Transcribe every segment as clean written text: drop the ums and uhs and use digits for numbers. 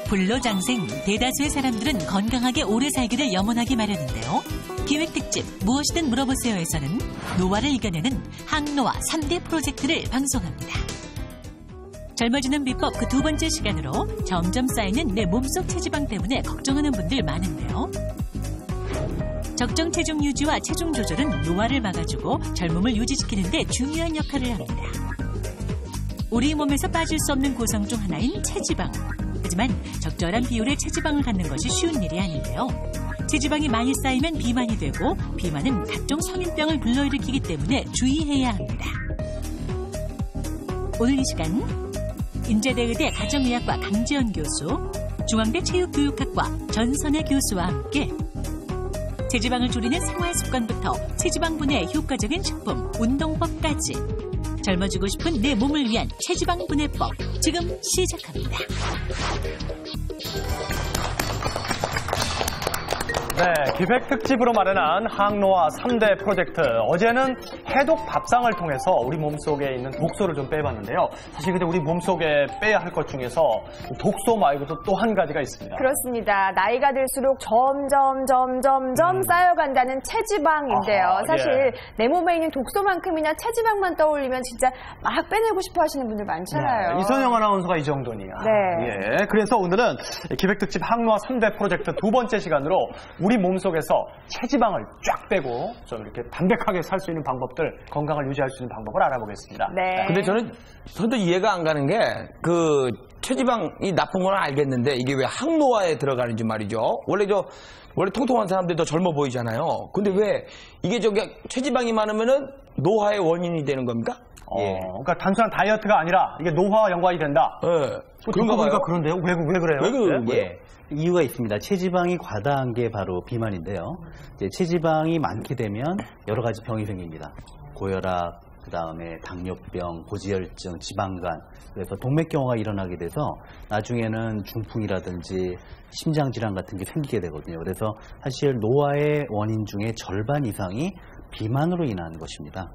불로장생, 대다수의 사람들은 건강하게 오래 살기를 염원하기 마련인데요. 기획특집 무엇이든 물어보세요에서는 노화를 이겨내는 항노화 3대 프로젝트를 방송합니다. 젊어지는 비법 그 두 번째 시간으로 점점 쌓이는 내 몸속 체지방 때문에 걱정하는 분들 많은데요. 적정 체중 유지와 체중 조절은 노화를 막아주고 젊음을 유지시키는 데 중요한 역할을 합니다. 우리 몸에서 빠질 수 없는 구성 중 하나인 체지방. 하지만 적절한 비율의 체지방을 갖는 것이 쉬운 일이 아닌데요. 체지방이 많이 쌓이면 비만이 되고 비만은 각종 성인병을 불러일으키기 때문에 주의해야 합니다. 오늘 이 시간 인제대 의대 가정의학과 강지연 교수, 중앙대 체육교육학과 전선혜 교수와 함께 체지방을 줄이는 생활습관부터 체지방 분해에 효과적인 식품, 운동법까지 젊어지고 싶은 내 몸을 위한 체지방 분해법 지금 시작합니다. 네, 기획특집으로 마련한 항노화 3대 프로젝트. 어제는 해독 밥상을 통해서 우리 몸속에 있는 독소를 좀 빼봤는데요. 사실 근데 우리 몸속에 빼야 할 것 중에서 독소 말고도 또 한 가지가 있습니다. 그렇습니다. 나이가 들수록 점점 쌓여간다는 체지방인데요. 아하, 사실 내 몸에 있는 독소만큼이나 체지방만 떠올리면 진짜 막 빼내고 싶어 하시는 분들 많잖아요. 네, 이선영 아나운서가 이 정도니야. 네. 예, 그래서 오늘은 기획특집 항노화 3대 프로젝트 두 번째 시간으로 우리 몸속에서 체지방을 쫙 빼고 좀 이렇게 담백하게 살 수 있는 방법들, 건강을 유지할 수 있는 방법을 알아보겠습니다. 네. 근데 저는 이해가 안 가는 게 그 체지방이 나쁜 건 알겠는데 이게 왜 항노화에 들어가는지 말이죠. 원래 통통한 사람들이 더 젊어 보이잖아요. 근데 왜 이게 체지방이 많으면은 노화의 원인이 되는 겁니까? 그러니까 단순한 다이어트가 아니라 이게 노화와 연관이 된다. 예. 그런가 보니까 그런데요? 왜 그래요? 왜 그래요? 예. 이유가 있습니다. 체지방이 과다한 게 바로 비만인데요. 이제 체지방이 많게 되면 여러 가지 병이 생깁니다. 고혈압, 그다음에 당뇨병, 고지혈증, 지방간, 그래서 동맥경화가 일어나게 돼서 나중에는 중풍이라든지 심장질환 같은 게 생기게 되거든요. 그래서 사실 노화의 원인 중에 절반 이상이 비만으로 인한 것입니다.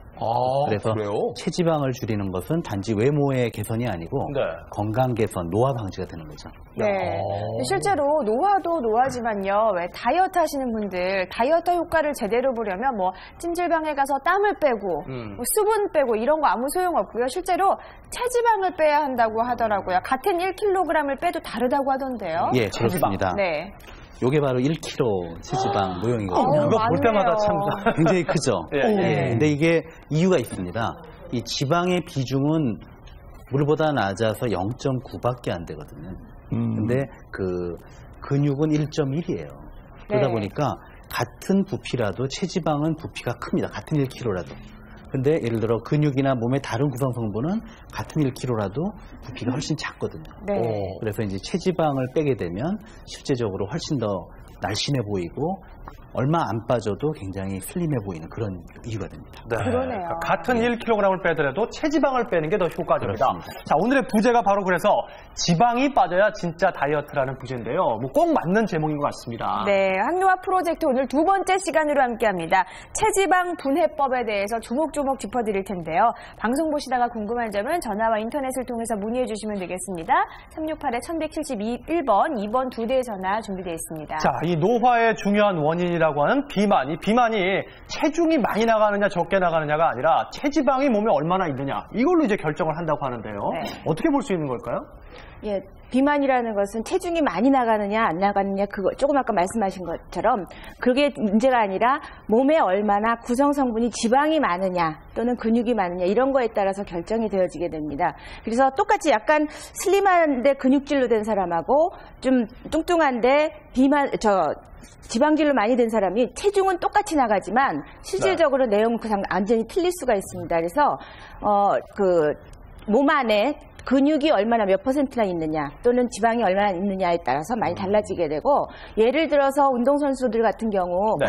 그래서 그래요? 체지방을 줄이는 것은 단지 외모의 개선이 아니고 네. 건강 개선, 노화 방지가 되는 거죠. 네. 실제로 노화도 노화지만요. 왜 다이어트 하시는 분들 다이어트 효과를 제대로 보려면 뭐 찜질방에 가서 땀을 빼고 뭐 수분 빼고 이런 거 아무 소용없고요. 실제로 체지방을 빼야 한다고 하더라고요. 같은 1kg을 빼도 다르다고 하던데요. 예, 그렇습니다. 네. 요게 바로 1kg 체지방 모형이거든요. 그거 볼 때마다 참 굉장히 크죠. 예. 근데 이게 이유가 있습니다. 이 지방의 비중은 물보다 낮아서 0.9밖에 안 되거든요. 근데 그 근육은 1.1이에요. 그러다 네. 보니까 같은 부피라도 체지방은 부피가 큽니다. 같은 1kg라도. 근데 예를 들어 근육이나 몸의 다른 구성 성분은 같은 1kg라도 부피가 훨씬 작거든요. 네. 그래서 이제 체지방을 빼게 되면 실제적으로 훨씬 더 날씬해 보이고 얼마 안 빠져도 굉장히 슬림해 보이는 그런 이유가 됩니다. 네. 그러네요. 그러니까 같은 1kg을 빼더라도 체지방을 빼는 게 더 효과적이다. 그렇습니다. 자, 오늘의 부제가 바로 그래서 지방이 빠져야 진짜 다이어트라는 부제인데요. 뭐 꼭 맞는 제목인 것 같습니다. 네, 항노화 프로젝트 오늘 두 번째 시간으로 함께합니다. 체지방 분해법에 대해서 조목조목 짚어드릴 텐데요. 방송 보시다가 궁금한 점은 전화와 인터넷을 통해서 문의해 주시면 되겠습니다. 368-1172번, 2번 두 대의 전화 준비되어 있습니다. 자, 이 노화의 중요한 원인이라고 하는 비만. 이 비만이 체중이 많이 나가느냐 적게 나가느냐가 아니라 체지방이 몸에 얼마나 있느냐. 이걸로 이제 결정을 한다고 하는데요. 네. 어떻게 볼 수 있는 걸까요? 예, 비만이라는 것은 체중이 많이 나가느냐 안 나가느냐 그거 조금 아까 말씀하신 것처럼 그게 문제가 아니라 몸에 얼마나 구성 성분이 지방이 많으냐 또는 근육이 많으냐 이런 거에 따라서 결정이 되어지게 됩니다. 그래서 똑같이 약간 슬림한데 근육질로 된 사람하고 좀 뚱뚱한데 지방질로 많이 된 사람이 체중은 똑같이 나가지만 실질적으로 내용 완전히 틀릴 수가 있습니다. 그래서 몸 안에 근육이 얼마나 몇 %나 있느냐 또는 지방이 얼마나 있느냐에 따라서 많이 달라지게 되고 예를 들어서 운동선수들 같은 경우 네.